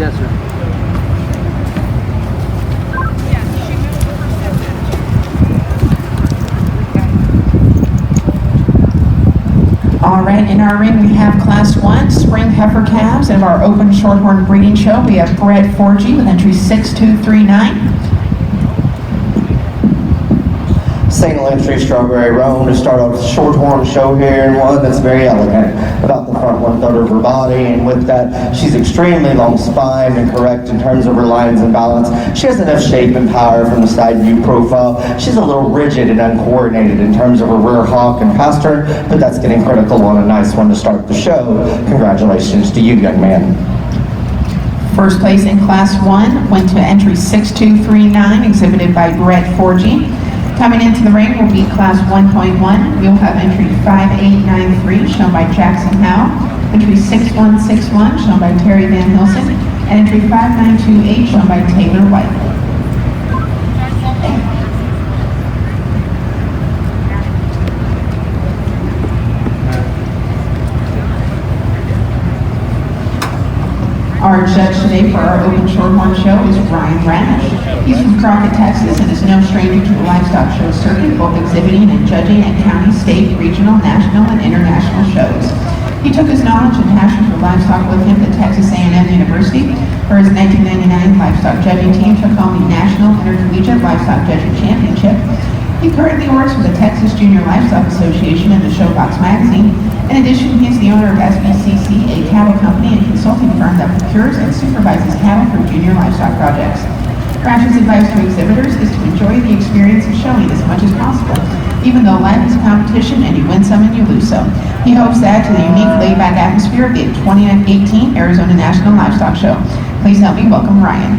Yes, sir. All right, in our ring we have Class 1 Spring Heifer Calves, and of our Open Shorthorn Breeding Show we have Brett Forgy with entry 6239. Single entry Strawberry Roan to start off the Shorthorn show here, and one that's very elegant about the front 1/3 of her body, and with that she's extremely long spine and correct in terms of her lines and balance. She has enough shape and power from the side view profile. She's a little rigid and uncoordinated in terms of her rear hock and pastern, but that's getting critical on a nice one to start the show. Congratulations to you, young man. First place in Class 1 went to entry 6239, exhibited by Brett Forgy. Coming into the ring will be Class 1.1. We'll have entry 5893, shown by Jackson Howe, entry 6161, shown by Terry Van Hilson, and entry 5928, shown by Taylor White. Our judge today for our Open Shorthorn show is Ryan Ranish. He's from Crockett, Texas, and is no stranger to the livestock show circuit, both exhibiting and judging at county, state, regional, national, and international shows. He took his knowledge and passion for livestock with him to Texas A&M University, where his 1999 livestock judging team took home the National Intercollegiate Livestock Judging Championship. He currently works for the Texas Junior Livestock Association and the Showbox magazine. In addition, he is the owner of SBCC, a cattle company and consulting firm that procures and supervises cattle for junior livestock projects. Ranch's advice to exhibitors is to enjoy the experience of showing as much as possible, even though life is a competition and you win some and you lose some. He hopes to add to the unique laid-back atmosphere of the 2018 Arizona National Livestock Show. Please help me welcome Ryan.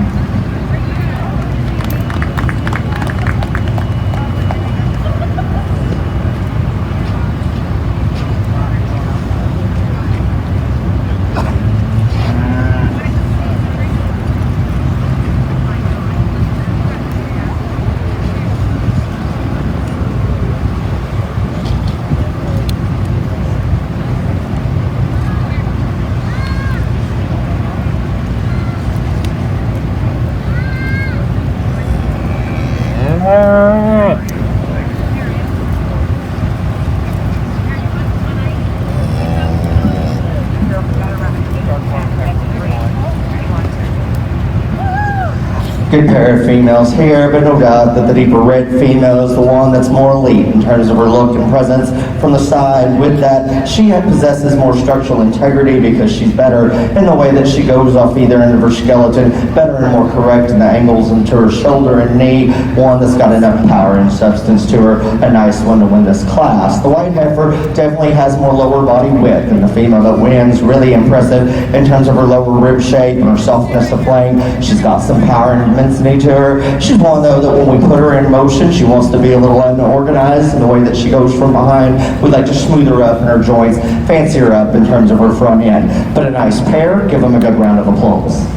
Good pair of females here, but no doubt that the deeper red female is the one that's more elite in terms of her look and presence from the side. With that, she possesses more structural integrity because she's better in the way that she goes off either end of her skeleton, better and more correct in the angles into her shoulder and knee, one that's got enough power and substance to her, a nice one to win this class. The white heifer definitely has more lower body width than the female that wins, really impressive in terms of her lower rib shape and her softness of flank. She's got some power and immensity to her. She's one though that when we put her in motion, she wants to be a little unorganized in the way that she goes from behind. We'd like to smooth her up in her joints, fancy her up in terms of her front end. But a nice pair, give them a good round of applause.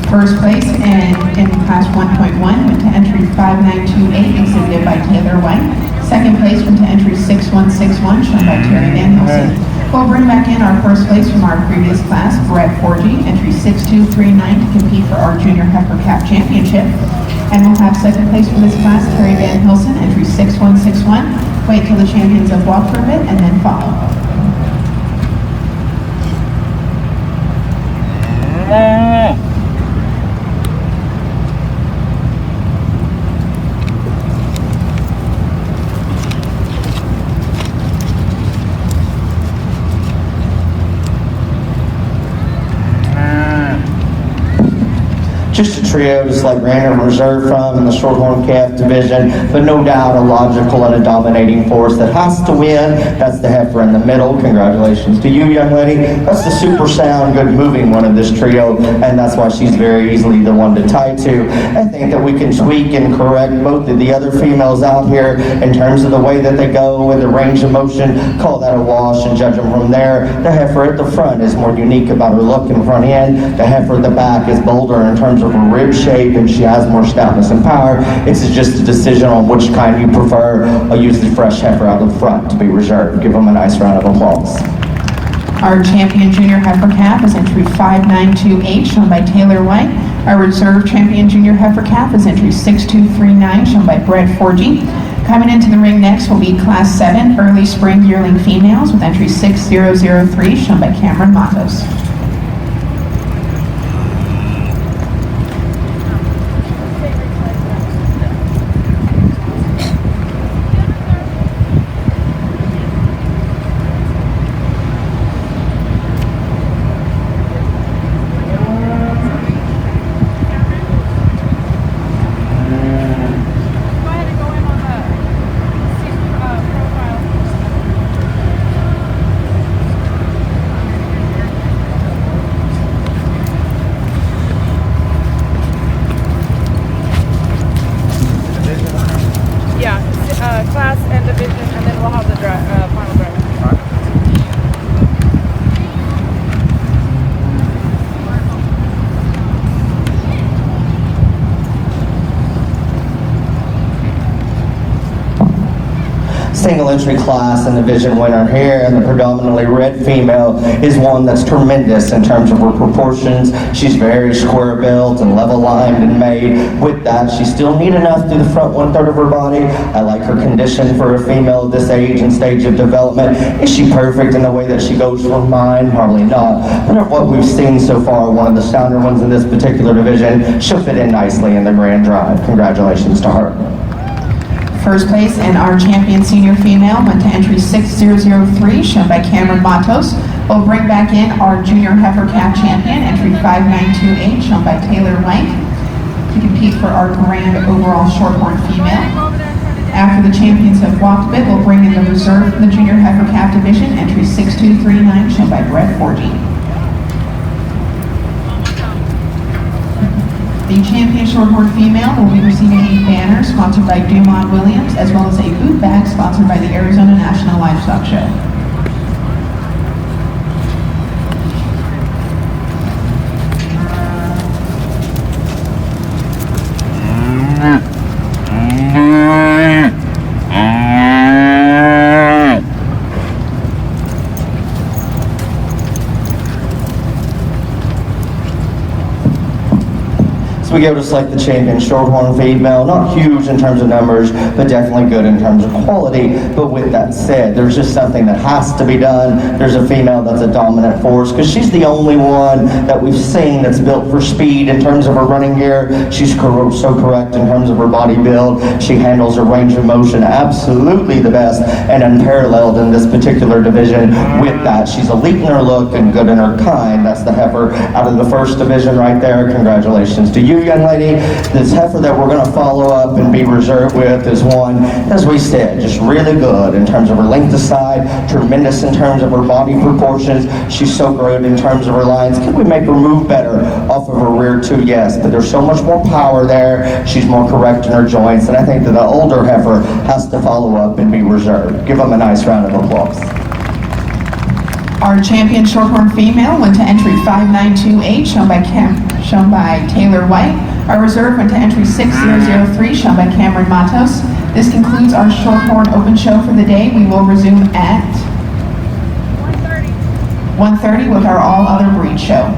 First place in Class 1.1 went to entry 5928, exhibited by Taylor White. Second place went to entry 6161, shown by Terry Van Hilson. We'll bring back in our first place from our previous class, Brett Forgy, entry 6239, to compete for our Junior Heifer Calf Championship. And we'll have second place for this class, Terry Van Hilson, entry 6161. Wait till the champions have walked for a bit and then follow. Just a trio, just like Random Reserve from in the Shorthorn Calf division, but no doubt a logical and a dominating force that has to win. That's the heifer in the middle. Congratulations to you, young lady. That's the super sound, good moving one of this trio, and that's why she's very easily the one to tie to. I think that we can tweak and correct both of the other females out here in terms of the way that they go with the range of motion, call that a wash and judge them from there. The heifer at the front is more unique about her look and front end. The heifer at the back is bolder in terms of her rib shape, and she has more stoutness and power. It's just a decision on which kind you prefer. I'll use the fresh heifer out of the front to be reserved. Give them a nice round of applause. Our champion junior heifer calf is entry 592H, shown by Taylor White. Our reserve champion junior heifer calf is entry 6239, shown by Brett Forgy. Coming into the ring next will be Class 7 early spring yearling females with entry 6003, shown by Cameron Matos. Class and division, and then we'll have the final drive. Single entry class and division winner here, and the predominantly red female is one that's tremendous in terms of her proportions. She's very square built and level lined and made. With that, she still neat enough through the front 1/3 of her body. I like her condition for a female of this age and stage of development. Is she perfect in the way that she goes from mine? Probably not. But of what we've seen so far, one of the sounder ones in this particular division, she'll fit in nicely in the grand drive. Congratulations to her. First place and our champion senior female went to entry 6003, shown by Cameron Matos. We'll bring back in our junior heifer calf champion, entry 592H, shown by Taylor White, to compete for our grand overall Shorthorn female. After the champions have walked a bit, we'll bring in the reserve from the junior heifer calf division, entry 6239, shown by Brett Forgy. The champion Shorthorn female will be receiving a banner sponsored by Dumont Williams, as well as a boot bag sponsored by the Arizona National Livestock Show. So we go to select the champion Shorthorn female. Not huge in terms of numbers, but definitely good in terms of quality. But with that said, there's just something that has to be done. There's a female that's a dominant force, because she's the only one that we've seen that's built for speed in terms of her running gear. She's so correct in terms of her body build. She handles her range of motion absolutely the best and unparalleled in this particular division. With that, she's elite in her look and good in her kind. That's the heifer out of the first division right there. Congratulations to you, young lady. This heifer that we're going to follow up and be reserved with is one, as we said, just really good in terms of her length of side, tremendous in terms of her body proportions. She's so good in terms of her lines. Can we make her move better off of her rear too? Yes, but there's so much more power there. She's more correct in her joints, and I think that the older heifer has to follow up and be reserved. Give them a nice round of applause. Our champion Shorthorn female went to entry 592H, shown by Taylor White. Our reserve went to entry 6003, shown by Cameron Matos. This concludes our Shorthorn Open Show for the day. We will resume at 1:30 with our all other breed show.